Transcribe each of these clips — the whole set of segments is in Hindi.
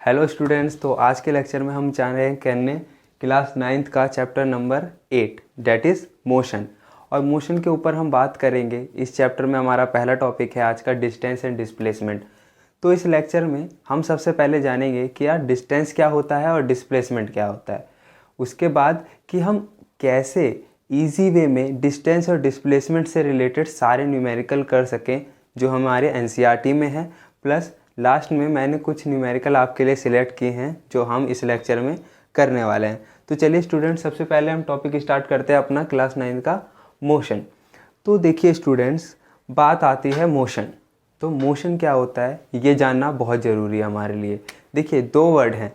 हेलो स्टूडेंट्स, तो आज के लेक्चर में हम चाह रहे हैं करने क्लास 9th का chapter number 8 that is motion. और मोशन के ऊपर हम बात करेंगे। इस चैप्टर में हमारा पहला टॉपिक है आज का डिस्टेंस एंड डिस्प्लेसमेंट। तो इस लेक्चर में हम सबसे पहले जानेंगे कि यार डिस्टेंस क्या होता है और डिस्प्लेसमेंट क्या होता है। उसके बाद कि हम कैसे ईजी वे में डिस्टेंस और डिस्प्लेसमेंट से रिलेटेड सारे न्यूमेरिकल कर सकें जो हमारे एनसीईआरटी में है। प्लस लास्ट में मैंने कुछ न्यूमेरिकल आपके लिए सिलेक्ट किए हैं जो हम इस लेक्चर में करने वाले हैं। तो चलिए स्टूडेंट्स, सबसे पहले हम टॉपिक स्टार्ट करते हैं अपना क्लास 9 का मोशन। तो देखिए स्टूडेंट्स, बात आती है मोशन। तो मोशन क्या होता है ये जानना बहुत ज़रूरी है हमारे लिए। देखिए दो वर्ड हैं,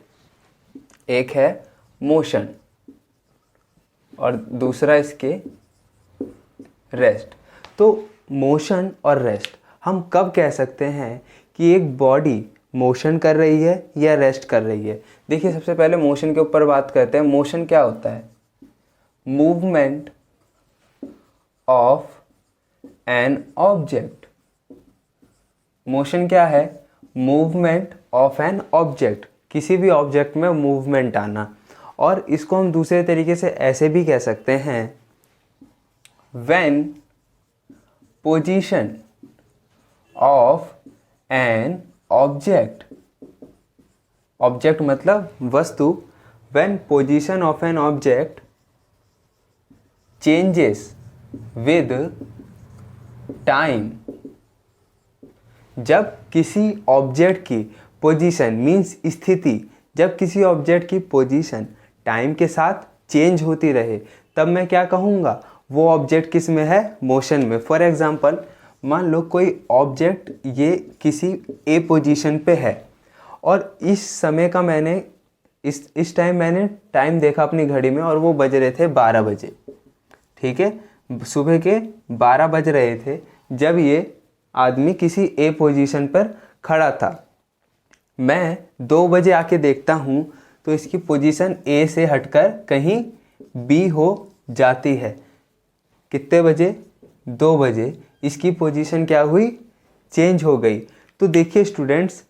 एक है मोशन और दूसरा इसके रेस्ट। तो मोशन और रेस्ट हम कब कह सकते हैं कि एक बॉडी मोशन कर रही है या रेस्ट कर रही है। देखिए सबसे पहले मोशन के ऊपर बात करते हैं। मोशन क्या होता है? Movement of an object. Motion क्या है? मूवमेंट ऑफ एन ऑब्जेक्ट, किसी भी ऑब्जेक्ट में मूवमेंट आना। और इसको हम दूसरे तरीके से ऐसे भी कह सकते हैं, when position of an object, object मतलब वस्तु, when position of an object changes with time. जब किसी ऑब्जेक्ट की पोजीशन मीन्स स्थिति, जब किसी ऑब्जेक्ट की पोजीशन टाइम के साथ चेंज होती रहे तब मैं क्या कहूँगा? वो ऑब्जेक्ट किस में है? मोशन में। फॉर एग्जांपल, मान लो कोई ऑब्जेक्ट ये किसी ए पोजीशन पे है और इस समय का मैंने इस टाइम मैंने टाइम देखा अपनी घड़ी में और वो बज रहे थे 12 बजे। ठीक है, सुबह के 12 बज रहे थे जब ये आदमी किसी ए पोजीशन पर खड़ा था। मैं 2 बजे आके देखता हूँ तो इसकी पोजीशन ए से हटकर कहीं बी हो जाती है। कितने बजे? 2 बजे इसकी पोजीशन क्या हुई? चेंज हो गई। तो देखिए स्टूडेंट्स,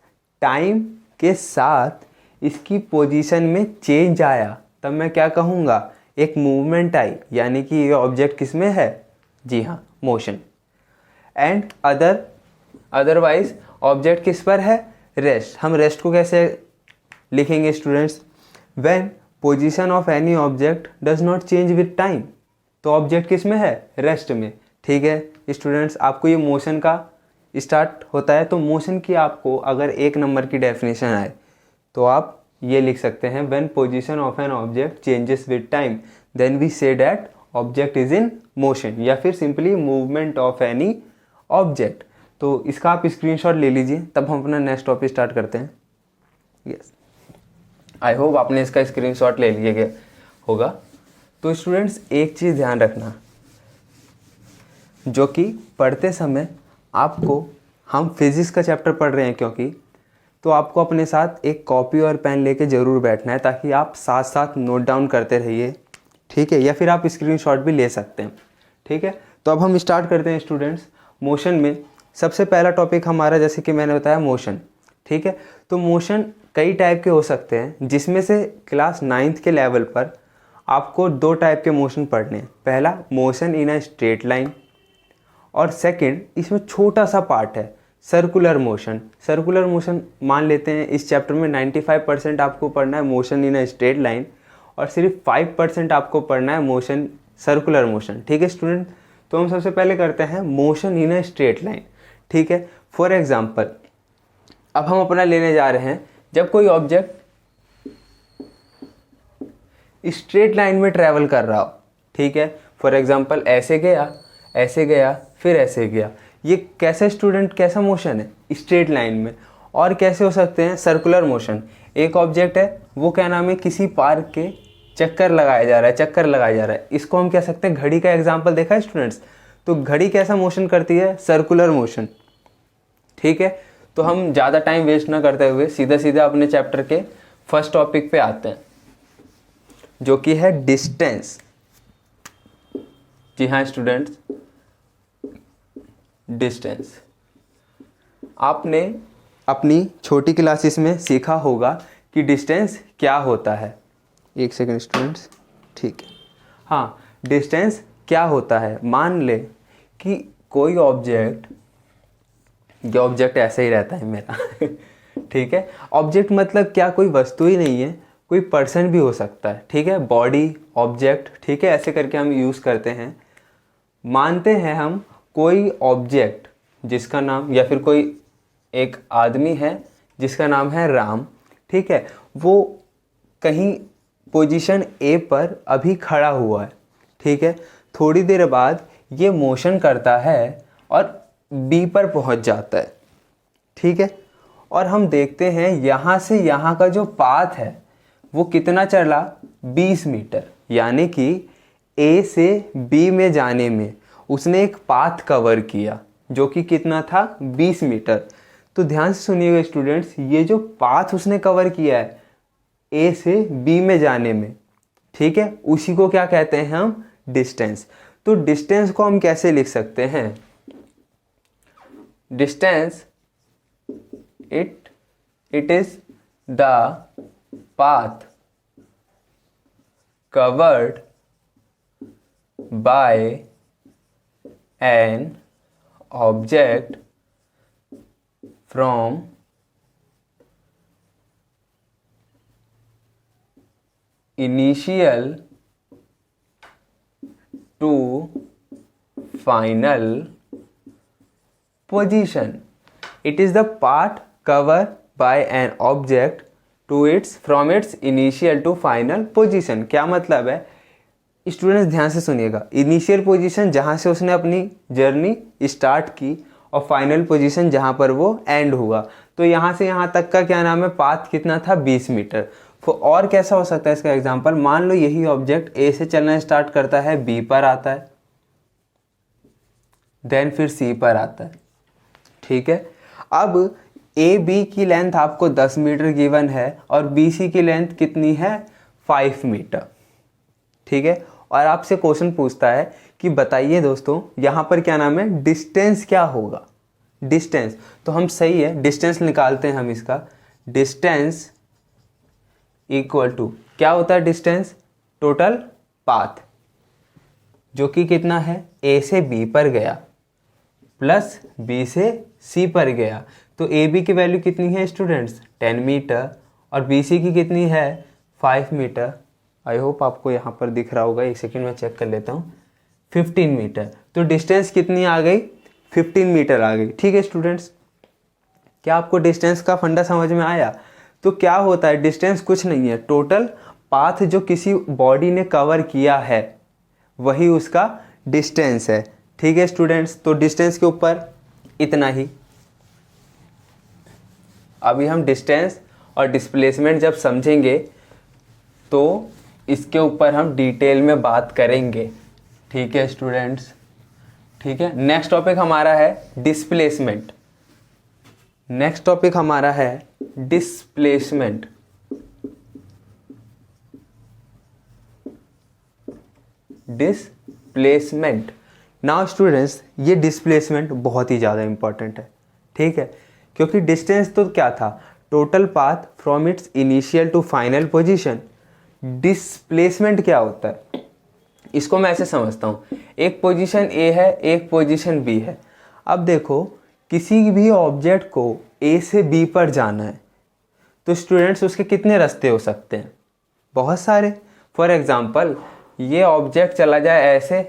टाइम के साथ इसकी पोजीशन में चेंज आया तब मैं क्या कहूँगा? एक मूवमेंट आई, यानी कि ये ऑब्जेक्ट किस में है? जी हाँ, मोशन। एंड अदरवाइज ऑब्जेक्ट किस पर है? रेस्ट। हम रेस्ट को कैसे लिखेंगे students? When position of any object does not change with time. तो ऑब्जेक्ट किस में है? रेस्ट में। ठीक है स्टूडेंट्स, आपको ये मोशन का स्टार्ट होता है। तो मोशन की आपको अगर 1 नंबर की डेफिनेशन आए तो आप ये लिख सकते हैं, when position of an object changes with time then we say that object is in motion, या फिर simply movement of any object. तो इसका आप स्क्रीनशॉट ले लीजिए, तब हम अपना नेक्स्ट टॉपिक स्टार्ट करते हैं। यस, आई होप आपने इसका स्क्रीनशॉट ले लिया होगा। तो स्टूडेंट्स एक चीज़ ध्यान रखना, जो कि पढ़ते समय आपको, हम फिजिक्स का चैप्टर पढ़ रहे हैं क्योंकि, तो आपको अपने साथ एक कॉपी और पेन लेके ज़रूर बैठना है ताकि आप साथ साथ नोट डाउन करते रहिए। ठीक है, या फिर आप स्क्रीनशॉट भी ले सकते हैं। ठीक है, तो अब हम स्टार्ट करते हैं स्टूडेंट्स। मोशन में सबसे पहला टॉपिक हमारा, जैसे कि मैंने बताया, मोशन। ठीक है, तो मोशन कई टाइप के हो सकते हैं, जिसमें से क्लास 9th के लेवल पर आपको 2 टाइप के मोशन पढ़ने हैं। पहला, motion in a straight line, और सेकंड इसमें छोटा सा पार्ट है, सर्कुलर मोशन। सर्कुलर मोशन मान लेते हैं इस चैप्टर में 95% आपको पढ़ना है motion in a straight line और सिर्फ 5% आपको पढ़ना है मोशन, सर्कुलर मोशन। ठीक है स्टूडेंट, तो हम सबसे पहले करते हैं motion in a straight line. ठीक है, फॉर एग्जांपल अब हम अपना लेने जा रहे हैं, जब कोई ऑब्जेक्ट स्ट्रेट लाइन में ट्रैवल कर रहा हो। ठीक है, फॉर एग्जांपल ऐसे गया फिर ऐसे गया, ये कैसे स्टूडेंट, कैसा मोशन है? स्ट्रेट लाइन में। और कैसे हो सकते हैं? Circular motion. एक ऑब्जेक्ट है, वो क्या नाम है, किसी पार्क के चक्कर लगाया जा रहा है। इसको हम कह सकते हैं, घड़ी का एग्जाम्पल देखा है स्टूडेंट्स, तो घड़ी कैसा मोशन करती है? Circular motion. ठीक है, तो हम ज़्यादा टाइम वेस्ट ना करते हुए सीधा अपने चैप्टर के फर्स्ट टॉपिक पे आते हैं, जो कि है डिस्टेंस। जी हाँ स्टूडेंट्स, डिस्टेंस। आपने अपनी छोटी क्लासेस में सीखा होगा कि डिस्टेंस क्या होता है। एक सेकंड स्टूडेंट्स, ठीक है। हाँ, डिस्टेंस क्या होता है, मान ले कि कोई ऑब्जेक्ट, ये ऑब्जेक्ट ऐसे ही रहता है मेरा ठीक है। ऑब्जेक्ट मतलब क्या, कोई वस्तु ही नहीं है, कोई पर्सन भी हो सकता है, ठीक है। बॉडी, ऑब्जेक्ट, ठीक है, ऐसे करके हम यूज़ करते हैं। मानते हैं हम कोई ऑब्जेक्ट जिसका नाम, या फिर कोई एक आदमी है जिसका नाम है राम, ठीक है। वो कहीं पोजीशन ए पर अभी खड़ा हुआ है, ठीक है। थोड़ी देर बाद ये मोशन करता है और बी पर पहुंच जाता है, ठीक है। और हम देखते हैं यहाँ से यहाँ का जो पाथ है वो कितना चला, 20 मीटर, यानी कि ए से बी में जाने में उसने एक पाथ कवर किया जो कि कितना था, 20 मीटर। तो ध्यान से सुनिएगा स्टूडेंट्स, ये जो पाथ उसने कवर किया है ए से बी में जाने में, ठीक है, उसी को क्या कहते हैं हम, डिस्टेंस। तो डिस्टेंस को हम कैसे लिख सकते हैं, distance it is the path covered by an object from initial to final position. It is the path covered by an object to its from its initial to final position। क्या मतलब है स्टूडेंट्स, ध्यान से सुनिएगा। इनिशियल पोजीशन जहाँ से उसने अपनी जर्नी स्टार्ट की और फाइनल पोजीशन जहाँ पर वो एंड हुआ। तो यहाँ से यहाँ तक का क्या नाम है, पाथ कितना था, 20 मीटर। और कैसा हो सकता है इसका एग्जांपल, मान लो यही ऑब्जेक्ट ए से चलना स्टार्ट करता है, बी पर आता है, देन फिर सी पर आता है, ठीक है। अब ए बी की लेंथ आपको 10 मीटर गिवन है और बी सी की लेंथ कितनी है, 5 मीटर, ठीक है। और आपसे क्वेश्चन पूछता है कि बताइए दोस्तों यहाँ पर क्या नाम है, डिस्टेंस क्या होगा, डिस्टेंस। तो हम सही है, डिस्टेंस निकालते हैं हम इसका। डिस्टेंस इक्वल टू क्या होता है, डिस्टेंस टोटल पाथ जो कि कितना है, ए से बी पर गया प्लस बी से सी पर गया। तो ए बी की वैल्यू कितनी है स्टूडेंट्स, 10 मीटर, और बी सी की कितनी है, 5 मीटर। आई होप आपको यहाँ पर दिख रहा होगा, एक सेकेंड में चेक कर लेता हूँ, 15 मीटर। तो डिस्टेंस कितनी आ गई, 15 मीटर आ गई, ठीक है स्टूडेंट्स। क्या आपको डिस्टेंस का फंडा समझ में आया। तो क्या होता है, डिस्टेंस कुछ नहीं है, टोटल पाथ जो किसी बॉडी ने कवर किया है वही उसका डिस्टेंस है, ठीक है स्टूडेंट्स। तो डिस्टेंस के ऊपर इतना ही। अभी हम डिस्टेंस और डिस्प्लेसमेंट जब समझेंगे तो इसके ऊपर हम डिटेल में बात करेंगे, ठीक है स्टूडेंट्स, ठीक है। नेक्स्ट टॉपिक हमारा है डिस्प्लेसमेंट। नेक्स्ट टॉपिक हमारा है डिस्प्लेसमेंट। डिस्प्लेसमेंट नाउ स्टूडेंट्स, ये डिस्प्लेसमेंट बहुत ही ज़्यादा इंपॉर्टेंट है, ठीक है। क्योंकि डिस्टेंस तो क्या था, total path from its initial to final position. Displacement क्या होता है, इसको मैं ऐसे समझता हूँ, एक पोजीशन ए है, एक पोजीशन बी है। अब देखो किसी भी ऑब्जेक्ट को ए से बी पर जाना है तो स्टूडेंट्स उसके कितने रास्ते हो सकते हैं, बहुत सारे। फॉर एग्जांपल ये ऑब्जेक्ट चला जाए ऐसे,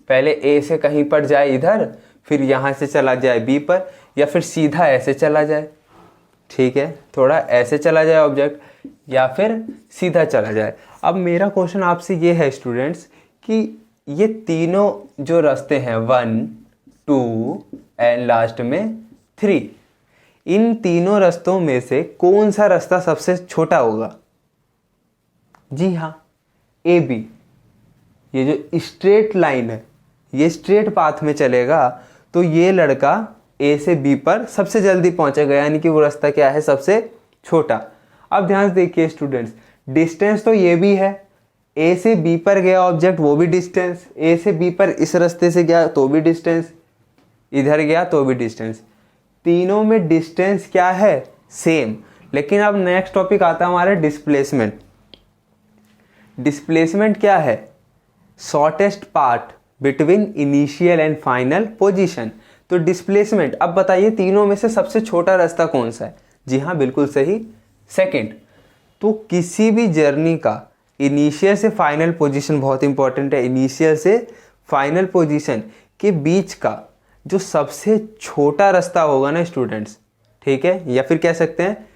पहले ए से कहीं पर जाए इधर, फिर यहाँ से चला जाए बी पर, या फिर सीधा ऐसे चला जाए, ठीक है, थोड़ा ऐसे चला जाए ऑब्जेक्ट, या फिर सीधा चला जाए। अब मेरा क्वेश्चन आपसे ये है स्टूडेंट्स कि ये तीनों जो रास्ते हैं 1, 2 एंड लास्ट में 3, इन तीनों रास्तों में से कौन सा रास्ता सबसे छोटा होगा। जी हाँ, ए बी। ये जो स्ट्रेट लाइन है ये स्ट्रेट पाथ में चलेगा तो ये लड़का ए से बी पर सबसे जल्दी पहुंचेगा, यानी कि वो रास्ता क्या है, सबसे छोटा। अब ध्यान से देखिए स्टूडेंट्स, डिस्टेंस तो ये भी है, ए से बी पर गया ऑब्जेक्ट वो भी डिस्टेंस, ए से बी पर इस रास्ते से गया तो भी डिस्टेंस, इधर गया तो भी डिस्टेंस। तीनों में डिस्टेंस क्या है, सेम। लेकिन अब नेक्स्ट टॉपिक आता है हमारा डिस्प्लेसमेंट। डिस्प्लेसमेंट क्या है, shortest part between initial and final position. तो डिस्प्लेसमेंट, अब बताइए तीनों में से सबसे छोटा रास्ता कौन सा है? जी हाँ, बिल्कुल सही, सेकंड। तो किसी भी जर्नी का इनिशियल से फाइनल पोजीशन बहुत इंपॉर्टेंट है, इनिशियल से फाइनल पोजीशन के बीच का जो सबसे छोटा रास्ता होगा ना स्टूडेंट्स, ठीक है, या फिर कह सकते हैं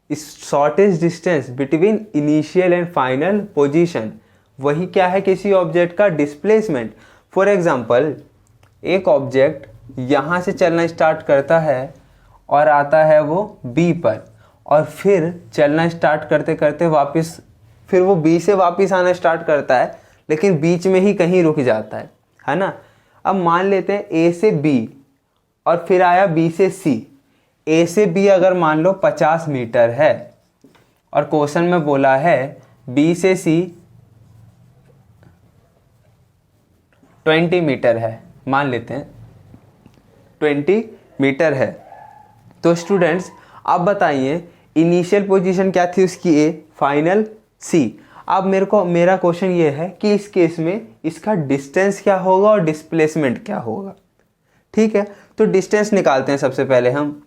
इस shortest distance between initial and final position, वही क्या है, किसी ऑब्जेक्ट का डिस्प्लेसमेंट। फॉर एग्जांपल, एक ऑब्जेक्ट यहाँ से चलना स्टार्ट करता है और आता है वो बी पर, और फिर चलना स्टार्ट करते करते वापस फिर वो बी से वापस आना स्टार्ट करता है, लेकिन बीच में ही कहीं रुक जाता है ना। अब मान लेते हैं ए से बी और फिर आया बी से सी। ए से बी अगर मान लो 50 मीटर है और क्वेश्चन में बोला है बी से सी 20 मीटर है, मान लेते हैं 20 मीटर है। तो स्टूडेंट्स आप बताइए इनिशियल पोजीशन क्या थी उसकी ए, फाइनल सी। अब मेरा क्वेश्चन ये है कि इस केस में इसका डिस्टेंस क्या होगा और डिस्प्लेसमेंट क्या होगा। ठीक है, तो डिस्टेंस निकालते हैं सबसे पहले हम।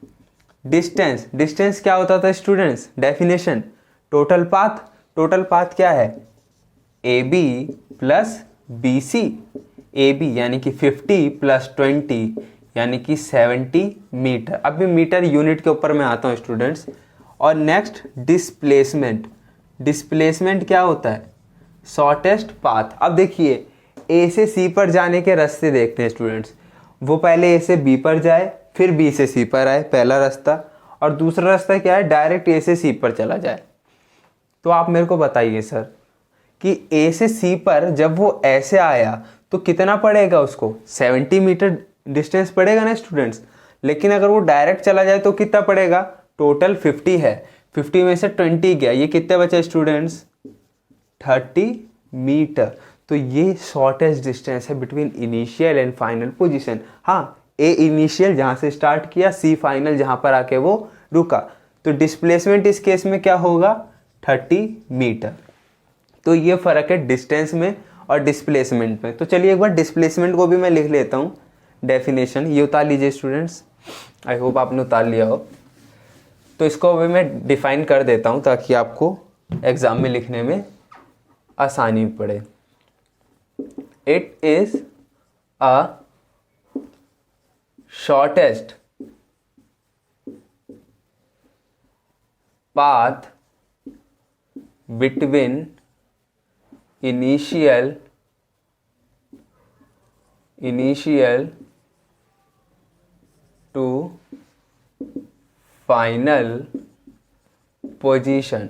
डिस्टेंस क्या होता था स्टूडेंट्स, डेफिनेशन, टोटल पाथ क्या है, A B plus B C. A B यानी कि 50 प्लस 20 यानी कि 70 मीटर। अभी मीटर यूनिट के ऊपर मैं आता हूँ स्टूडेंट्स। और नेक्स्ट डिस्प्लेसमेंट क्या होता है, शॉर्टेस्ट पाथ। अब देखिए ए से सी पर जाने के रास्ते देखते हैं स्टूडेंट्स। वो पहले ए से बी पर जाए फिर बी से सी पर आए, पहला रास्ता। और दूसरा रास्ता क्या है, डायरेक्ट ए से सी पर चला जाए। तो आप मेरे को बताइए सर कि ए से सी पर जब वो ऐसे आया तो कितना पड़ेगा उसको, 70 मीटर डिस्टेंस पड़ेगा ना स्टूडेंट्स। लेकिन अगर वो डायरेक्ट चला जाए तो कितना पड़ेगा, टोटल 50 है, 50 में से 20 गया, ये कितने बचे स्टूडेंट्स, 30 मीटर। तो ये शॉर्टेस्ट डिस्टेंस है between initial and final position. हाँ, ए इनिशियल जहाँ से स्टार्ट किया, सी फाइनल जहाँ पर आके वो रुका। तो डिस्प्लेसमेंट इस केस में क्या होगा, 30 मीटर। तो ये फर्क है डिस्टेंस में और डिस्प्लेसमेंट में। तो चलिए एक बार डिस्प्लेसमेंट को भी मैं लिख लेता हूँ, डेफिनेशन ये उतार लीजिए स्टूडेंट्स, आई होप आपने उतार लिया हो। तो इसको अभी मैं डिफाइन कर देता हूँ ताकि आपको एग्जाम में लिखने में आसानी पड़े। It is a shortest path between initial to final position.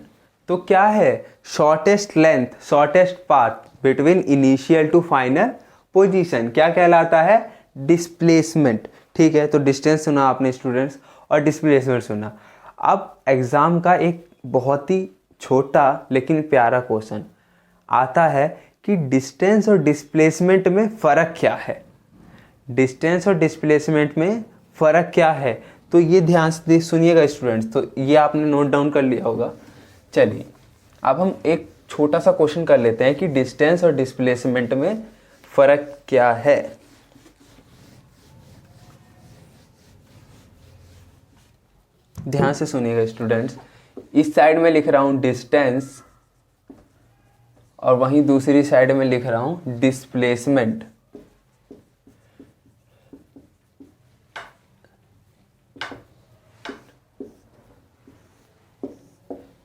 तो क्या है, shortest length, shortest path between initial to final position क्या कहलाता है, डिस्प्लेसमेंट। ठीक है, तो डिस्टेंस सुना आपने स्टूडेंट्स और डिस्प्लेसमेंट सुना। अब एग्जाम का एक बहुत ही छोटा लेकिन प्यारा क्वेश्चन आता है कि डिस्टेंस और डिस्प्लेसमेंट में फ़र्क क्या है, डिस्टेंस और डिस्प्लेसमेंट में फ़र्क क्या है। तो ये ध्यान से सुनिएगा स्टूडेंट्स, तो ये आपने नोट डाउन कर लिया होगा। चलिए अब हम एक छोटा सा क्वेश्चन कर लेते हैं कि डिस्टेंस और डिस्प्लेसमेंट में फ़र्क क्या है। ध्यान से सुनिएगा स्टूडेंट्स, इस साइड में लिख रहा हूँ डिस्टेंस और वहीं दूसरी साइड में लिख रहा हूँ डिस्प्लेसमेंट।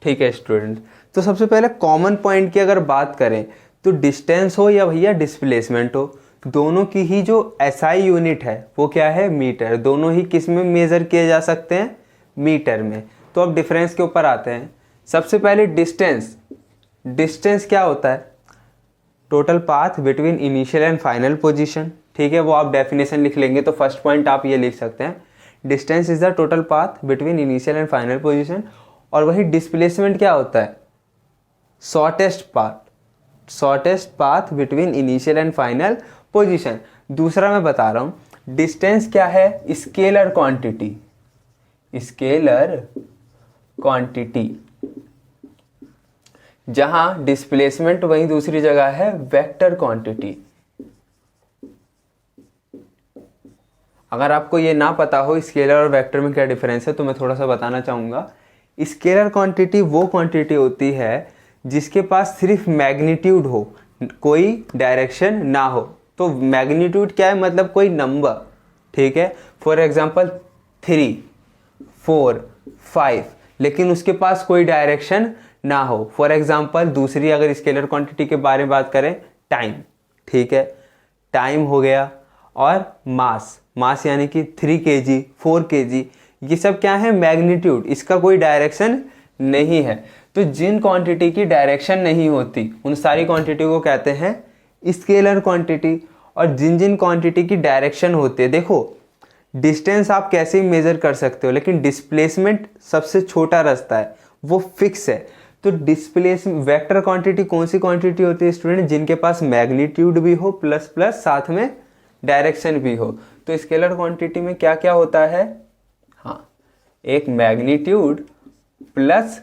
ठीक है स्टूडेंट, तो सबसे पहले कॉमन पॉइंट की अगर बात करें तो डिस्टेंस हो या भैया डिस्प्लेसमेंट हो, दोनों की ही जो एसआई यूनिट है वो क्या है, मीटर। दोनों ही किस में मेज़र किए जा सकते हैं, मीटर में। तो अब डिफरेंस के ऊपर आते हैं। सबसे पहले डिस्टेंस क्या होता है, total path between initial and final position. ठीक है, वो आप डेफिनेशन लिख लेंगे तो फर्स्ट पॉइंट आप ये लिख सकते हैं, distance is the total path between initial and final position. और वही डिस्प्लेसमेंट क्या होता है, shortest path between initial and final position. दूसरा मैं बता रहा हूँ, डिस्टेंस क्या है, स्केलर क्वांटिटी। स्केलर क्वांटिटी, जहां डिस्प्लेसमेंट वहीं दूसरी जगह है वेक्टर क्वांटिटी। अगर आपको ये ना पता हो स्केलर और वेक्टर में क्या डिफरेंस है तो मैं थोड़ा सा बताना चाहूँगा। स्केलर क्वांटिटी वो क्वांटिटी होती है जिसके पास सिर्फ मैग्नीट्यूड हो, कोई डायरेक्शन ना हो। तो मैग्नीट्यूड क्या है, मतलब कोई नंबर, ठीक है। फॉर एग्जांपल 3, 4, 5, लेकिन उसके पास कोई डायरेक्शन ना हो। फॉर एग्जांपल दूसरी अगर स्केलर क्वांटिटी के बारे में बात करें, टाइम, ठीक है, टाइम हो गया, और मास यानी कि 3 kg, 4 kg, ये सब क्या है, मैग्नीट्यूड, इसका कोई डायरेक्शन नहीं है। तो जिन क्वांटिटी की डायरेक्शन नहीं होती उन सारी क्वांटिटी को कहते हैं स्केलर क्वांटिटी। और जिन जिन क्वांटिटी की डायरेक्शन होती है, देखो डिस्टेंस आप कैसे भी मेजर कर सकते हो, लेकिन डिस्प्लेसमेंट सबसे छोटा रास्ता है, वो फिक्स है। तो वेक्टर क्वांटिटी कौन सी क्वांटिटी होती है स्टूडेंट, जिनके पास मैग्नीट्यूड भी हो प्लस प्लस साथ में डायरेक्शन भी हो। तो स्केलर क्वांटिटी में क्या क्या होता है, हाँ, एक मैग्नीट्यूड प्लस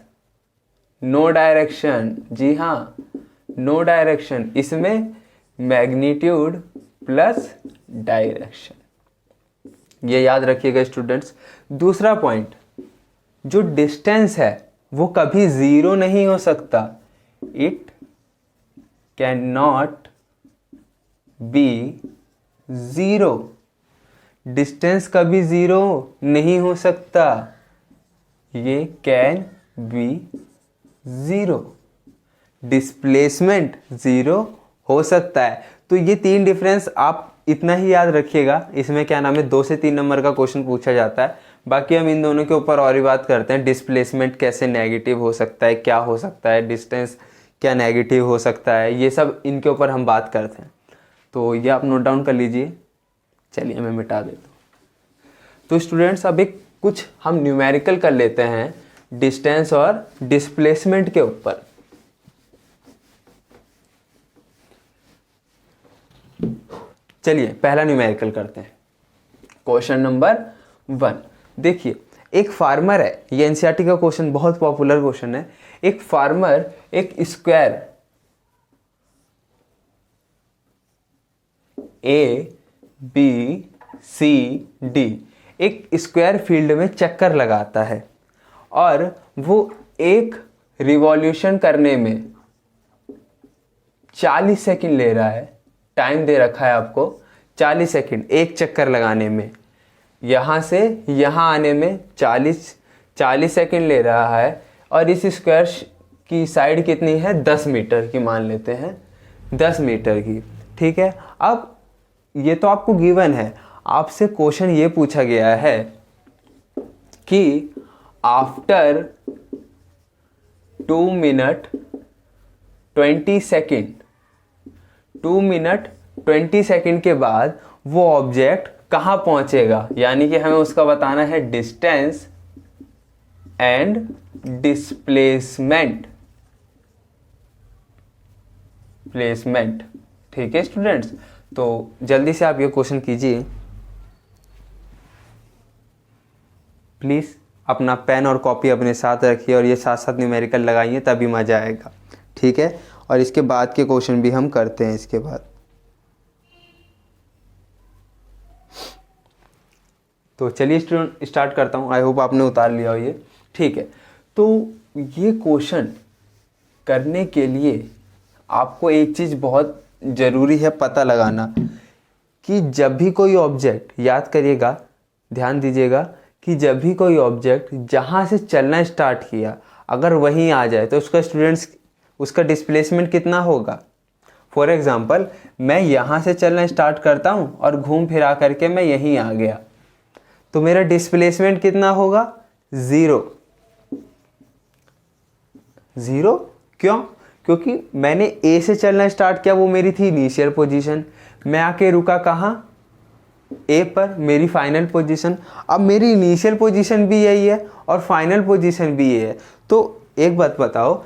नो डायरेक्शन, जी हाँ, नो डायरेक्शन, इसमें मैग्नीट्यूड प्लस डायरेक्शन, ये याद रखिएगा स्टूडेंट्स। दूसरा पॉइंट, जो डिस्टेंस है वो कभी जीरो नहीं हो सकता, it can not be zero, distance कभी जीरो नहीं हो सकता, ये can be zero, displacement zero हो सकता है। तो ये 3 डिफरेंस आप इतना ही याद रखिएगा। इसमें क्या नाम है, 2 से 3 नंबर का क्वेश्चन पूछा जाता है। बाकी हम इन दोनों के ऊपर और भी बात करते हैं, डिस्प्लेसमेंट कैसे नेगेटिव हो सकता है, क्या हो सकता है, डिस्टेंस क्या नेगेटिव हो सकता है, ये सब इनके ऊपर हम बात करते हैं। तो ये आप नोट डाउन कर लीजिए। चलिए मैं मिटा देता हूँ। तो स्टूडेंट्स अब एक कुछ हम न्यूमेरिकल कर लेते हैं डिस्टेंस और डिस्प्लेसमेंट के ऊपर। चलिए पहला न्यूमेरिकल करते हैं। क्वेश्चन नंबर 1, देखिए एक फार्मर है, ये एनसीईआरटी का क्वेश्चन, बहुत पॉपुलर क्वेश्चन है। एक फार्मर एक स्क्वायर ABCD एक स्क्वायर फील्ड में चक्कर लगाता है और वो एक रिवॉल्यूशन करने में 40 सेकंड ले रहा है। टाइम दे रखा है आपको 40 सेकंड एक चक्कर लगाने में, यहाँ से यहाँ आने में 40 सेकंड ले रहा है। और इस स्क्वायर की साइड कितनी है, 10 मीटर की मान लेते हैं, 10 मीटर की, ठीक है। अब ये तो आपको गिवन है, आपसे क्वेश्चन ये पूछा गया है कि after 2 minute 20 second 2 minute 20 second के बाद वो ऑब्जेक्ट कहाँ पहुंचेगा, यानी कि हमें उसका बताना है डिस्टेंस एंड डिस्प्लेसमेंट, ठीक है स्टूडेंट्स। तो जल्दी से आप ये क्वेश्चन कीजिए प्लीज़। अपना पेन और कॉपी अपने साथ रखिए और ये साथ साथ न्यूमेरिकल लगाइए, तभी मज़ा आएगा, ठीक है। और इसके बाद के क्वेश्चन भी हम करते हैं इसके बाद। तो चलिए स्टूडेंट स्टार्ट करता हूँ। आई होप आपने उतार लिया हो ये, ठीक है। तो ये क्वेश्चन करने के लिए आपको एक चीज़ बहुत ज़रूरी है पता लगाना कि जब भी कोई ऑब्जेक्ट, याद करिएगा, ध्यान दीजिएगा कि जब भी कोई ऑब्जेक्ट जहाँ से चलना स्टार्ट किया अगर वहीं आ जाए तो उसका डिस्प्लेसमेंट कितना होगा। फॉर एग्जांपल मैं यहाँ से चलना स्टार्ट करता हूँ और घूम फिरा करके मैं यहीं आ गया, तो मेरा डिस्प्लेसमेंट कितना होगा, 0। क्यों? क्योंकि मैंने ए से चलना स्टार्ट किया, वो मेरी थी इनिशियल पोजीशन, मैं आके रुका कहाँ, ए पर, मेरी फाइनल पोजीशन। अब मेरी इनिशियल पोजीशन भी यही है और फाइनल पोजीशन भी ये है। तो एक बात बताओ,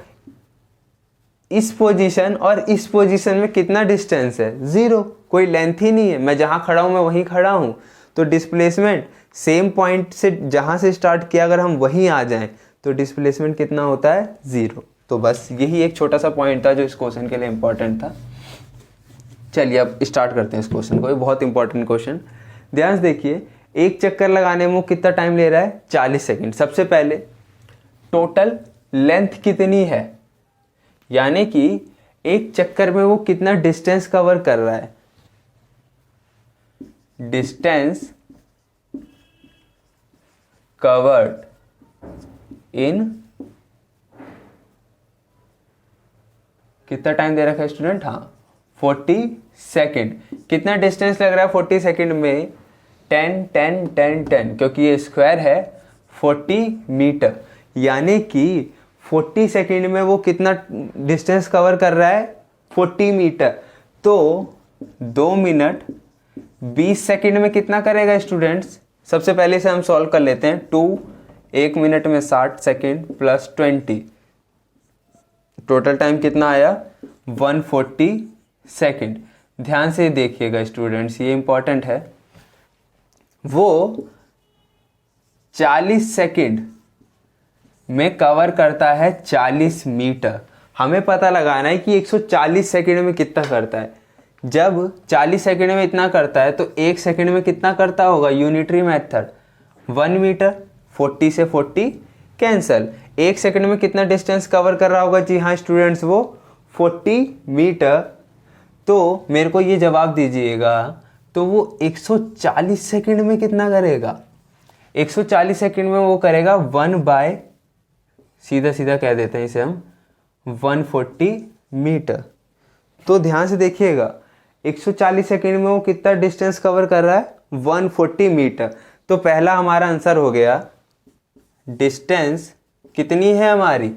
इस पोजीशन और इस पोजीशन में कितना डिस्टेंस है, 0, कोई लेंथ ही नहीं है। मैं जहाँ खड़ा हूँ मैं वहीं खड़ा हूँ, तो डिस्प्लेसमेंट सेम पॉइंट से जहाँ से स्टार्ट किया अगर हम वहीं आ जाएं तो डिस्प्लेसमेंट कितना होता है, 0। तो बस यही एक छोटा सा पॉइंट था जो इस क्वेश्चन के लिए इम्पोर्टेंट था। चलिए अब स्टार्ट करते हैं इस क्वेश्चन को, ये बहुत इंपॉर्टेंट क्वेश्चन। ध्यान से देखिए, एक चक्कर लगाने में वो कितना टाइम ले रहा है, 40 सेकंड। सबसे पहले टोटल लेंथ कितनी है, यानी कि एक चक्कर में वो कितना डिस्टेंस कवर कर रहा है। डिस्टेंस कवर्ड इन, कितना टाइम दे रखा है स्टूडेंट, हाँ 40 सेकेंड। कितना डिस्टेंस लग रहा है 40 सेकेंड में, 10 10 10 10, क्योंकि ये स्क्वायर है 40 मीटर, यानी कि 40 सेकेंड में वो कितना डिस्टेंस कवर कर रहा है, 40 मीटर। तो 2 मिनट 20 सेकेंड में कितना करेगा स्टूडेंट्स, सबसे पहले से हम सॉल्व कर लेते हैं। 2 1 मिनट में 60 सेकेंड प्लस 20, टोटल टाइम कितना आया, 140 सेकेंड। ध्यान से देखिएगा स्टूडेंट्स, ये इंपॉर्टेंट है। वो 40 सेकेंड में कवर करता है 40 मीटर। हमें पता लगाना है कि 140 सेकेंड में कितना करता है। जब 40 सेकेंड में इतना करता है तो 1 सेकेंड में कितना करता होगा, यूनिटरी मेथड 1 मीटर। 40 से 40 कैंसल। 1 सेकेंड में कितना डिस्टेंस कवर कर रहा होगा, जी हाँ स्टूडेंट्स, वो 40 मीटर। तो मेरे को ये जवाब दीजिएगा, तो वो 140 सेकेंड में कितना करेगा, 140 सेकेंड में वो करेगा 1/, सीधा सीधा कह देते हैं इसे हम, 140 मीटर। तो ध्यान से देखिएगा, 140 सेकेंड में वो कितना डिस्टेंस कवर कर रहा है, 140 मीटर। तो पहला हमारा आंसर हो गया, डिस्टेंस कितनी है हमारी,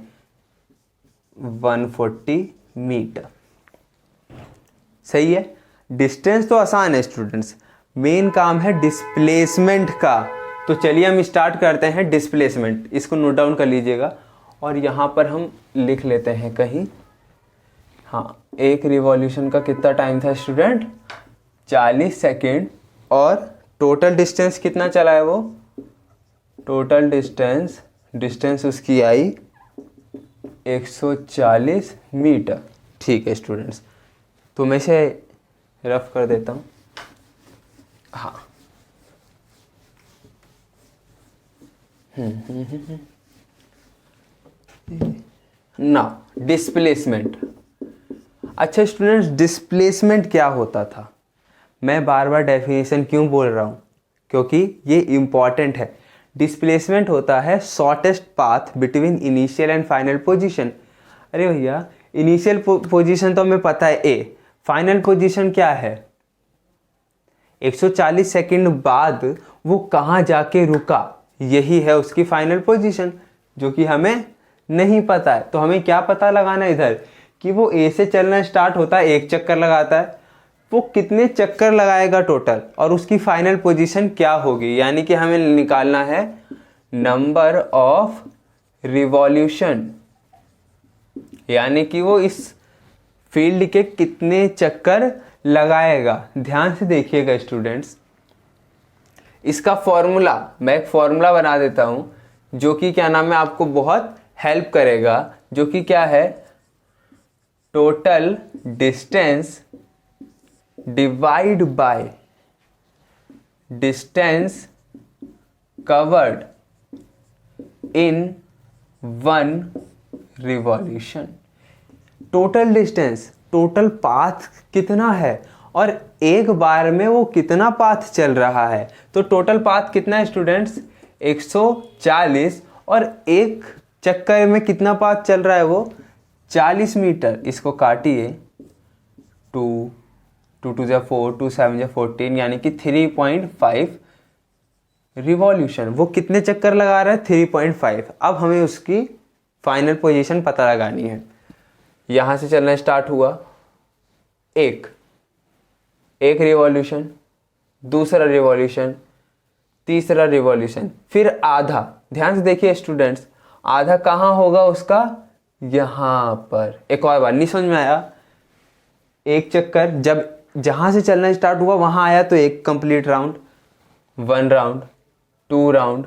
140 मीटर। सही है। डिस्टेंस तो आसान है स्टूडेंट्स, मेन काम है डिस्प्लेसमेंट का। तो चलिए हम स्टार्ट करते हैं डिस्प्लेसमेंट। इसको नोट डाउन कर लीजिएगा और यहाँ पर हम लिख लेते हैं कहीं, हाँ, एक रिवॉल्यूशन का कितना टाइम था स्टूडेंट, 40 सेकेंड। और टोटल डिस्टेंस कितना चला है वो, टोटल डिस्टेंस उसकी आई 140 मीटर। ठीक है स्टूडेंट्स, तो मैं इसे रफ कर देता हूँ। हाँ, नाउ डिस्प्लेसमेंट। अच्छा स्टूडेंट्स, डिस्प्लेसमेंट क्या होता था, मैं बार बार डेफिनेशन क्यों बोल रहा हूँ, क्योंकि ये इम्पॉर्टेंट है। डिस्प्लेसमेंट होता है shortest path between initial and final position. अरे भैया, इनिशियल पोजीशन तो हमें पता है ए, फाइनल पोजीशन क्या है, 140 सेकंड बाद वो कहाँ जाके रुका, यही है उसकी फाइनल पोजीशन, जो कि हमें नहीं पता है। तो हमें क्या पता लगाना है इधर, कि वो ए से चलना स्टार्ट होता है, एक चक्कर लगाता है, वो कितने चक्कर लगाएगा टोटल और उसकी फाइनल पोजीशन क्या होगी, यानी कि हमें निकालना है नंबर ऑफ रिवॉल्यूशन, यानी कि वो इस फील्ड के कितने चक्कर लगाएगा। ध्यान से देखिएगा स्टूडेंट्स, इसका फॉर्मूला, मैं एक फॉर्मूला बना देता हूं जो कि क्या नाम है, आपको बहुत हेल्प करेगा, जो कि क्या है, total distance divide by distance covered in 1 revolution. Total distance, total path कितना है और एक बार में वो कितना पाथ चल रहा है। तो टोटल पाथ कितना है स्टूडेंट्स, 140, और एक चक्कर में कितना पाथ चल रहा है वो, 40 मीटर। इसको काटिए, 2 2 2 4, 2 7 14, यानी कि 3.5 रिवॉल्यूशन। वो कितने चक्कर लगा रहा है, 3.5। अब हमें उसकी फाइनल पोजीशन पता लगानी है। यहां से चलना स्टार्ट हुआ, एक रिवॉल्यूशन, दूसरा रिवॉल्यूशन, तीसरा रिवॉल्यूशन, फिर आधा। ध्यान से देखिए स्टूडेंट्स, आधा कहाँ होगा उसका, यहां पर। एक और बार, नहीं समझ में आया, एक चक्कर जब जहां से चलना स्टार्ट हुआ वहां आया तो एक complete round, 1 round, 2 round,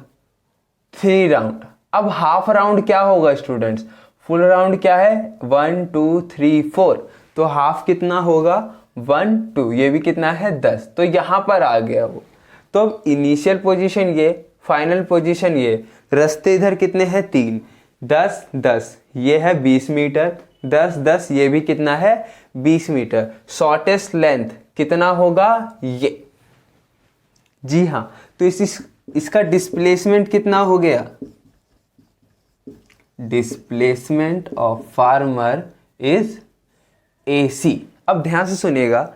3 round. अब हाफ राउंड क्या होगा स्टूडेंट्स? फुल राउंड क्या है? 1 2 3 4, तो हाफ कितना होगा? 1 2, ये भी कितना है? 10। तो यहाँ पर आ गया वो। तो अब इनिशियल पोजीशन ये, फाइनल पोजीशन ये, रास्ते इधर कितने हैं? 3, 10 10, ये है 20 मीटर, 10 10, ये भी कितना है? 20 मीटर। शॉर्टेस्ट लेंथ कितना होगा? ये। जी हाँ, तो इसका डिस्प्लेसमेंट कितना हो गया? Displacement of farmer is AC। अब ध्यान से सुनिएगा,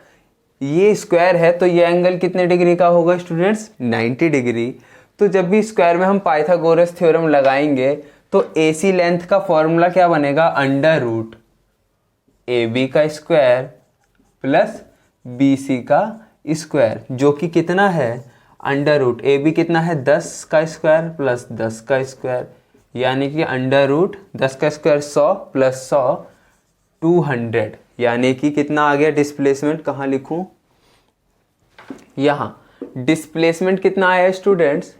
ये स्क्वायर है तो ये एंगल कितने डिग्री का होगा स्टूडेंट्स? 90 डिग्री। तो जब भी स्क्वायर में हम पाइथागोरस थ्योरम लगाएंगे तो AC लेंथ का फॉर्मूला क्या बनेगा? अंडर रूट AB का स्क्वायर प्लस BC का स्क्वायर, जो कि कितना है? अंडर रूट AB कितना है? 10 का स्क्वायर प्लस 10 का स्क्वायर, यानी कि अंडर रूट 10 का स्क्वायर 100 प्लस 100 200, यानी कि कितना आ गया डिस्प्लेसमेंट? कहाँ लिखूं? यहाँ डिस्प्लेसमेंट कितना आया स्टूडेंट्स?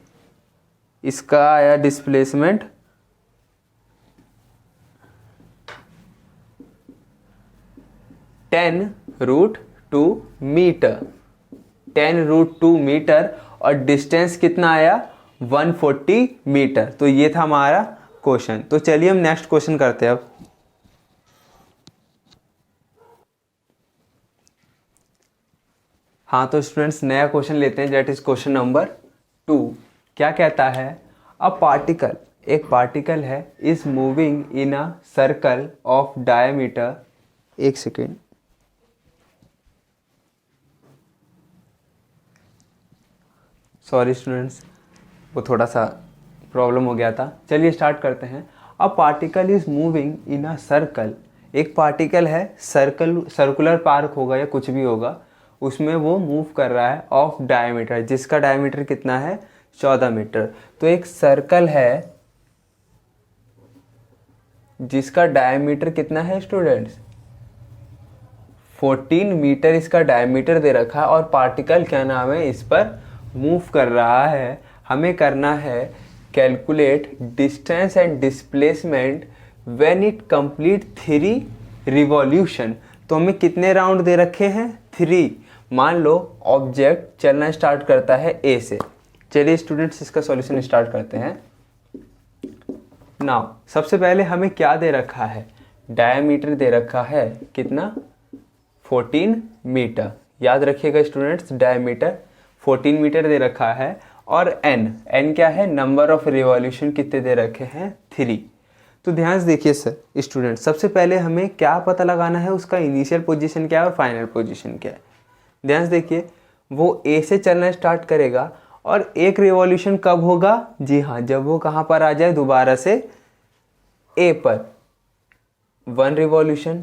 इसका आया डिस्प्लेसमेंट 10√2 मीटर, 10√2 मीटर। और डिस्टेंस कितना आया? 140 मीटर। तो ये था हमारा क्वेश्चन। तो चलिए हम नेक्स्ट क्वेश्चन करते हैं अब। हाँ, तो स्टूडेंट्स नया क्वेश्चन लेते हैं, दैट इज क्वेश्चन नंबर 2। क्या कहता है? अ पार्टिकल, एक पार्टिकल है, is moving in a circle of diameter, एक सेकेंड, सॉरी स्टूडेंट्स, वो थोड़ा सा प्रॉब्लम हो गया था। चलिए स्टार्ट करते हैं। A particle is moving in a circle, एक पार्टिकल है, सर्कुलर पार्क होगा या कुछ भी होगा, उसमें वो मूव कर रहा है ऑफ डायमीटर, जिसका डायमीटर कितना है? 14 मीटर। तो एक सर्कल है जिसका डायमीटर कितना है स्टूडेंट्स? 14 मीटर इसका डायमीटर दे रखा है, और पार्टिकल क्या नाम है? इस पर मूव कर रहा है। हमें करना है calculate distance and displacement when it complete 3 revolution. तो हमें कितने राउंड दे रखे हैं? 3। मान लो ऑब्जेक्ट चलना स्टार्ट करता है A से। चलिए स्टूडेंट्स इसका सॉल्यूशन स्टार्ट करते हैं। नाउ सबसे पहले हमें क्या दे रखा है? डायमीटर दे रखा है कितना? 14 मीटर। याद रखिएगा स्टूडेंट्स, डायमीटर 14 मीटर दे रखा है। और n क्या है? नंबर ऑफ रिवॉल्यूशन कितने दे रखे हैं? 3। तो ध्यान से देखिए सर स्टूडेंट, सबसे पहले हमें क्या पता लगाना है? उसका इनिशियल पोजीशन क्या है और फाइनल पोजीशन क्या है। ध्यान से देखिए, वो A से चलना स्टार्ट करेगा, और एक रिवॉल्यूशन कब होगा? जी हाँ, जब वो कहाँ पर आ जाए? दोबारा से A पर। 1 रिवॉल्यूशन,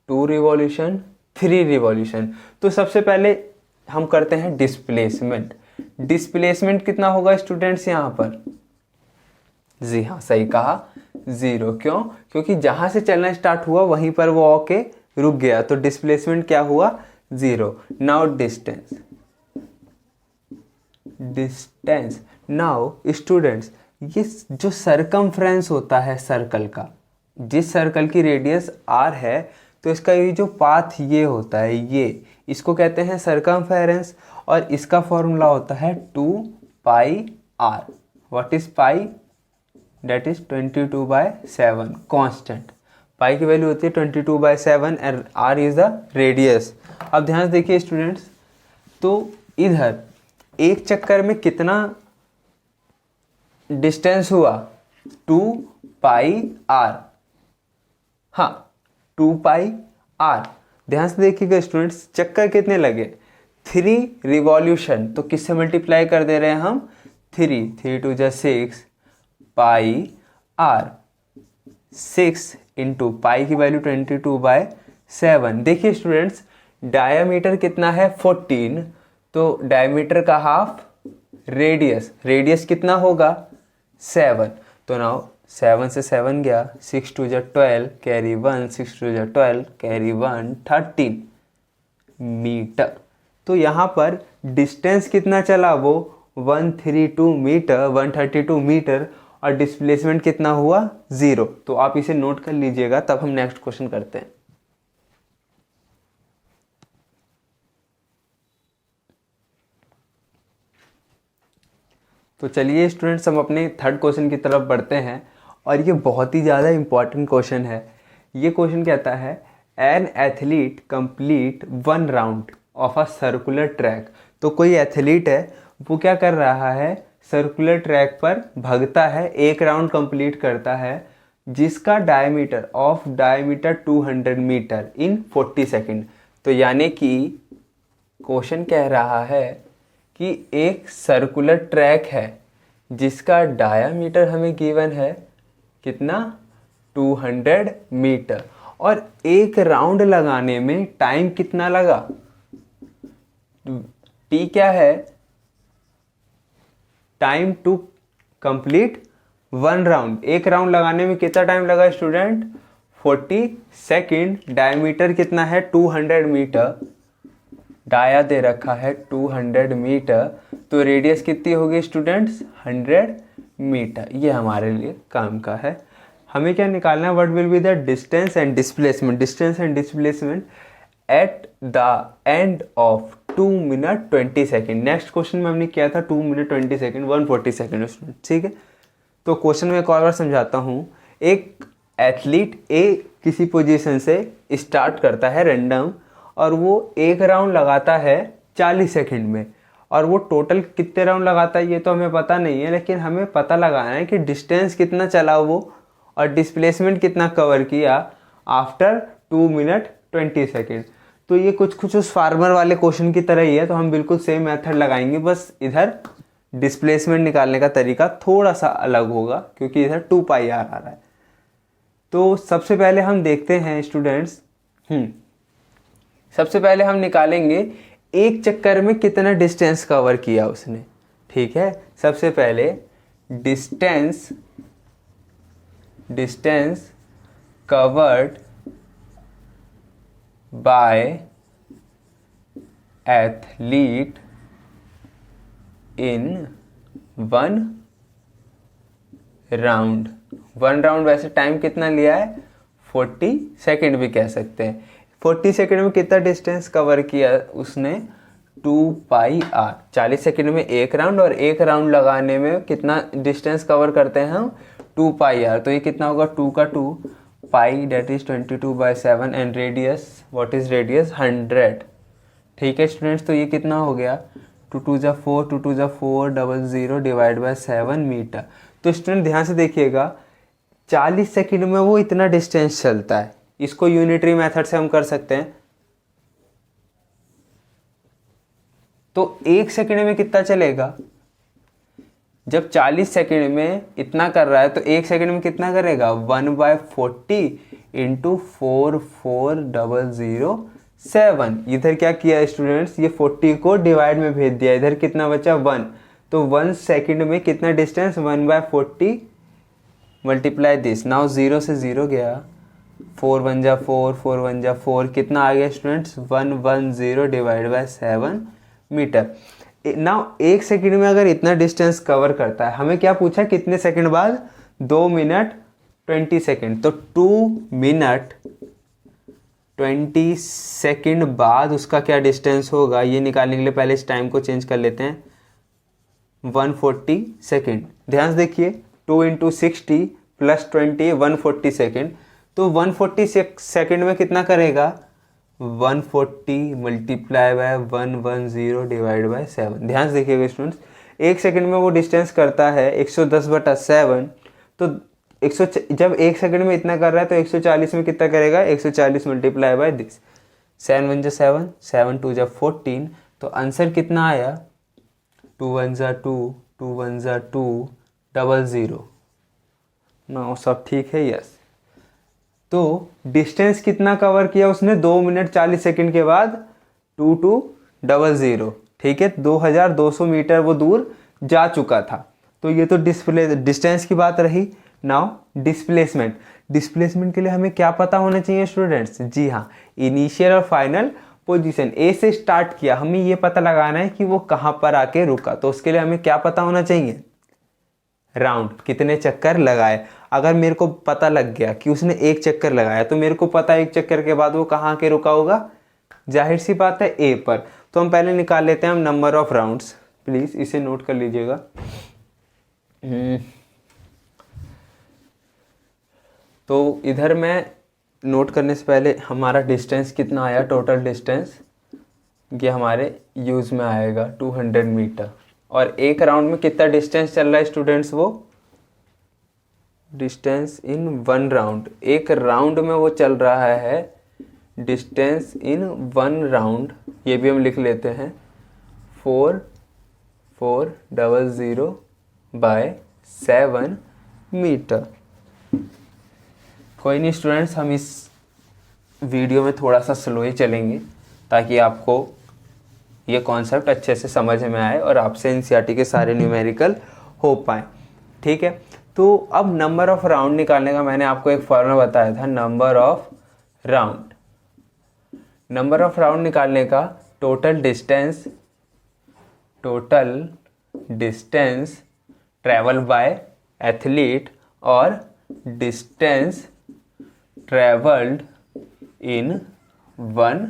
2 रिवॉल्यूशन, 3 रिवॉल्यूशन। तो सबसे पहले हम करते हैं डिस्प्लेसमेंट। डिस्प्लेसमेंट कितना होगा स्टूडेंट्स यहाँ पर? जी हाँ, सही कहा, 0। क्यों? क्योंकि जहां से चलना स्टार्ट हुआ वहीं पर वो आके रुक गया, तो डिस्प्लेसमेंट क्या हुआ? 0। नाउ डिस्टेंस, नाउ स्टूडेंट्स, ये जो सरकमफ्रेंस होता है सर्कल का, जिस सर्कल की रेडियस r है, तो इसका ये जो पाथ ये होता है, ये इसको कहते हैं सरकमफेरेंस, और इसका फॉर्मूला होता है 2πr। What is pi? That is 22/7 constant. Pi की वैल्यू होती है 22/7 and r is the radius. अब ध्यान से देखिए स्टूडेंट्स, तो इधर एक चक्कर में कितना डिस्टेंस हुआ? 2πr। हाँ, 2πr। ध्यान से देखिएगा स्टूडेंट्स, चक्कर कितने लगे? 3 रिवॉल्यूशन। तो किससे मल्टीप्लाई कर दे रहे हैं हम? 3 3 2 जा 6 पाई r। 6 इंटू पाई की वैल्यू 22/7। देखिए स्टूडेंट्स, डायामीटर कितना है? 14। तो डायमीटर का हाफ रेडियस, रेडियस कितना होगा? 7। तो नाउ 7 से 7 गया, 6 2 जा 12 कैरी 1, 6 2 जा 12 कैरी 1, 13 मीटर। तो यहाँ पर डिस्टेंस कितना चला? वो 132 मीटर 132 मीटर और डिस्प्लेसमेंट कितना हुआ 0। तो आप इसे नोट कर लीजिएगा, तब हम नेक्स्ट क्वेश्चन करते हैं। तो चलिए स्टूडेंट्स, हम अपने थर्ड क्वेश्चन की तरफ बढ़ते हैं और ये बहुत ही ज़्यादा इंपॉर्टेंट क्वेश्चन है। ये क्वेश्चन कहता है an athlete complete 1 round of a circular track. तो कोई एथलीट है, वो क्या कर रहा है, सर्कुलर ट्रैक पर भागता है, 1 राउंड कंप्लीट करता है, जिसका डायमीटर 200 मीटर इन 40 सेकेंड। तो यानी कि क्वेश्चन कह रहा है कि एक सर्कुलर ट्रैक है जिसका डायामीटर हमें गिवन है कितना 200 मीटर, और 1 राउंड लगाने में टाइम कितना लगा। टी क्या है, time to complete 1 round. 1 round लगाने में कितना टाइम लगा स्टूडेंट 40 सेकेंड। डायमीटर कितना है 200 मीटर, डाया दे रखा है 200 मीटर, तो रेडियस कितनी होगी स्टूडेंट्स 100 मीटर। ये हमारे लिए काम का है। हमें क्या निकालना है, what will be the distance and displacement, distance and displacement at the end of 2 minute 20 second. Next question में हमने किया था 2 मिनट 20 सेकेंड 140 सेकेंड स्टूडेंट, ठीक है। तो क्वेश्चन में एक और बार समझाता हूँ। एक एथलीट ए किसी पोजीशन से स्टार्ट करता है रैंडम, और वो 1 राउंड लगाता है 40 सेकंड में, और वो टोटल कितने राउंड लगाता है ये तो हमें पता नहीं है, लेकिन हमें पता लगाना है कि डिस्टेंस कितना चला वो और डिस्प्लेसमेंट कितना कवर किया आफ्टर 2 मिनट 20 सेकंड। तो ये कुछ उस फार्मर वाले क्वेश्चन की तरह ही है, तो हम बिल्कुल सेम मेथड लगाएंगे, बस इधर डिस्प्लेसमेंट निकालने का तरीका थोड़ा सा अलग होगा क्योंकि इधर 2πr आ रहा है। तो सबसे पहले हम देखते हैं स्टूडेंट्स, सबसे पहले हम निकालेंगे एक चक्कर में कितना डिस्टेंस कवर किया उसने, ठीक है। सबसे पहले distance covered by athlete in 1 round. 1 round वैसे टाइम कितना लिया है 40 सेकेंड भी कह सकते हैं। 40 सेकेंड में कितना डिस्टेंस कवर किया उसने 2πr। 40 सेकेंड में 1 राउंड, और 1 राउंड लगाने में कितना डिस्टेंस कवर करते हैं हम 2πr। तो ये कितना होगा 2 का 2 pi that is 22/7 and radius, what is radius 100, ठीक है स्टूडेंट्स। तो ये कितना हो गया 2 2 जा 4 2 2 जा 4 00 डिवाइड बाय 7 मीटर। तो स्टूडेंट ध्यान से देखिएगा, 40 सेकेंड में वो इतना डिस्टेंस चलता है। इसको यूनिटरी मेथड से हम कर सकते हैं। तो 1 सेकेंड में कितना चलेगा, जब 40 सेकेंड में इतना कर रहा है तो 1 सेकेंड में कितना करेगा 1/40 इंटू 44007। इधर क्या किया स्टूडेंट्स, ये 40 को डिवाइड में भेज दिया, इधर कितना बचा 1। तो 1 सेकेंड में कितना डिस्टेंस 1/40 मल्टीप्लाई दिस, नाउ 0 से 0 गया, 4 1 जा 4 4 1 जा 4, कितना आ गया students 110 divide by 7 metre. Now 1 second में अगर इतना डिस्टेंस कवर करता है, हमें क्या पूछा कितने सेकेंड बाद 2 मिनट 20 सेकेंड। तो 2 मिनट 20 सेकेंड बाद उसका क्या डिस्टेंस होगा, ये निकालने के लिए पहले इस टाइम को चेंज कर लेते हैं 140 सेकेंड। ध्यान से देखिए 2 × 60 + 20 140 सेकेंड। तो 140 सेकेंड में कितना करेगा 140 मल्टीप्लाई बाय 110 डिवाइड बाय 7। ध्यान से देखिएगा स्टूडेंट्स, 1 सेकेंड में वो डिस्टेंस करता है 110/7। तो 100 जब 1 सेकेंड में इतना कर रहा है तो 140 में कितना करेगा 140 मल्टीप्लाई बाय दिस, 7 1 जा 7 7 2 जा 14। तो आंसर कितना आया 2 1 जा 2 2 1 जा 2 00। ना सब ठीक है, यस। तो डिस्टेंस कितना कवर किया उसने 2 मिनट 40 सेकंड के बाद 2200, ठीक है, 2200 मीटर वो दूर जा चुका था। तो ये तो डिस्टेंस की बात रही। नाउ डिस्प्लेसमेंट के लिए हमें क्या पता होना चाहिए स्टूडेंट्स, जी हाँ, इनिशियल और फाइनल पोजीशन ए से स्टार्ट किया, हमें ये पता लगाना है कि वो कहाँ पर आके रुका। तो उसके लिए हमें क्या पता होना चाहिए, राउंड, कितने चक्कर लगाए। अगर मेरे को पता लग गया कि उसने एक चक्कर लगाया तो मेरे को पता है एक चक्कर के बाद वो कहाँ के रुका होगा, जाहिर सी बात है ए पर। तो हम पहले निकाल लेते हैं हम नंबर ऑफ राउंड्स, प्लीज़ इसे नोट कर लीजिएगा। तो इधर मैं नोट करने से पहले हमारा डिस्टेंस कितना आया, टोटल डिस्टेंस ये हमारे यूज़ में आएगा 200 मीटर। और एक राउंड में कितना डिस्टेंस चल रहा है स्टूडेंट्स, वो डिस्टेंस इन 1 राउंड, एक राउंड में वो चल रहा है डिस्टेंस इन 1 राउंड, ये भी हम लिख लेते हैं 4400/7 मीटर। कोई नहीं स्टूडेंट्स, हम इस वीडियो में थोड़ा सा स्लो ही चलेंगे ताकि आपको ये कॉन्सेप्ट अच्छे से समझ में आए और आपसे एनसीईआरटी के सारे न्यूमेरिकल हो पाए, ठीक है। तो अब नंबर ऑफ राउंड निकालने का मैंने आपको एक फॉर्मूला बताया था, number of round. Number of round निकालने का total distance travel by athlete और डिस्टेंस ट्रैवल्ड इन 1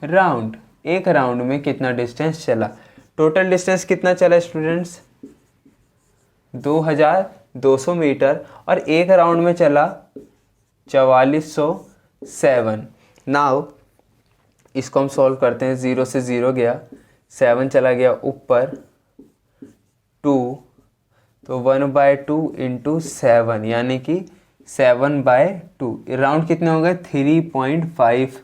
राउंड, एक राउंड में कितना डिस्टेंस चला। टोटल डिस्टेंस कितना चला स्टूडेंट्स, 2200 मीटर और एक राउंड में चला 4407। नाउ इसको हम सॉल्व करते हैं, 0 से 0 गया, 7 चला गया ऊपर 2, तो 1/2 इंटू 7 यानी कि 7/2। राउंड कितने हो गए, 3.5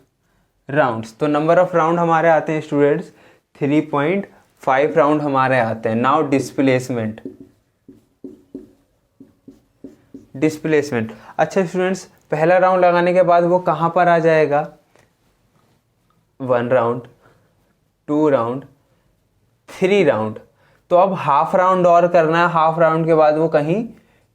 राउंड्स। तो नंबर ऑफ राउंड हमारे आते हैं स्टूडेंट्स 3.5 राउंड हमारे आते हैं। नाउ डिस्प्लेसमेंट, अच्छा स्टूडेंट्स, पहला राउंड लगाने के बाद वो कहाँ पर आ जाएगा, 1 राउंड, 2 राउंड, 3 राउंड। तो अब हाफ राउंड और करना है, हाफ राउंड के बाद वो कहीं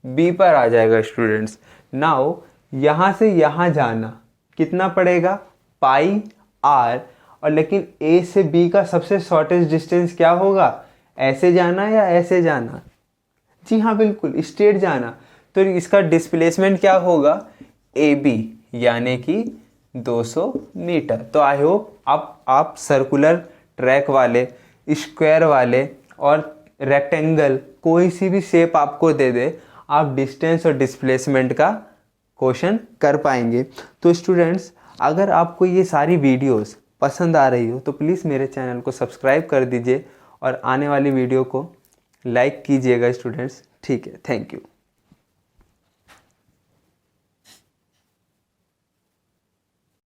बी पर आ जाएगा स्टूडेंट्स। नाउ यहाँ से यहाँ जाना कितना पड़ेगा, πr, और लेकिन ए से बी का सबसे शॉर्टेस्ट डिस्टेंस क्या होगा, ऐसे जाना या ऐसे जाना, जी हाँ बिल्कुल स्ट्रेट जाना। तो इसका डिस्प्लेसमेंट क्या होगा, ए बी, यानी कि 200 मीटर। तो आई होप आप सर्कुलर ट्रैक वाले, स्क्वायर वाले और रेक्टेंगल, कोई सी भी शेप आपको दे दे, आप डिस्टेंस और डिस्प्लेसमेंट का क्वेश्चन कर पाएंगे। तो स्टूडेंट्स, अगर आपको ये सारी वीडियोस पसंद आ रही हो तो प्लीज़ मेरे चैनल को सब्सक्राइब कर दीजिए और आने वाली वीडियो को लाइक कीजिएगा स्टूडेंट्स, ठीक है। Thank you.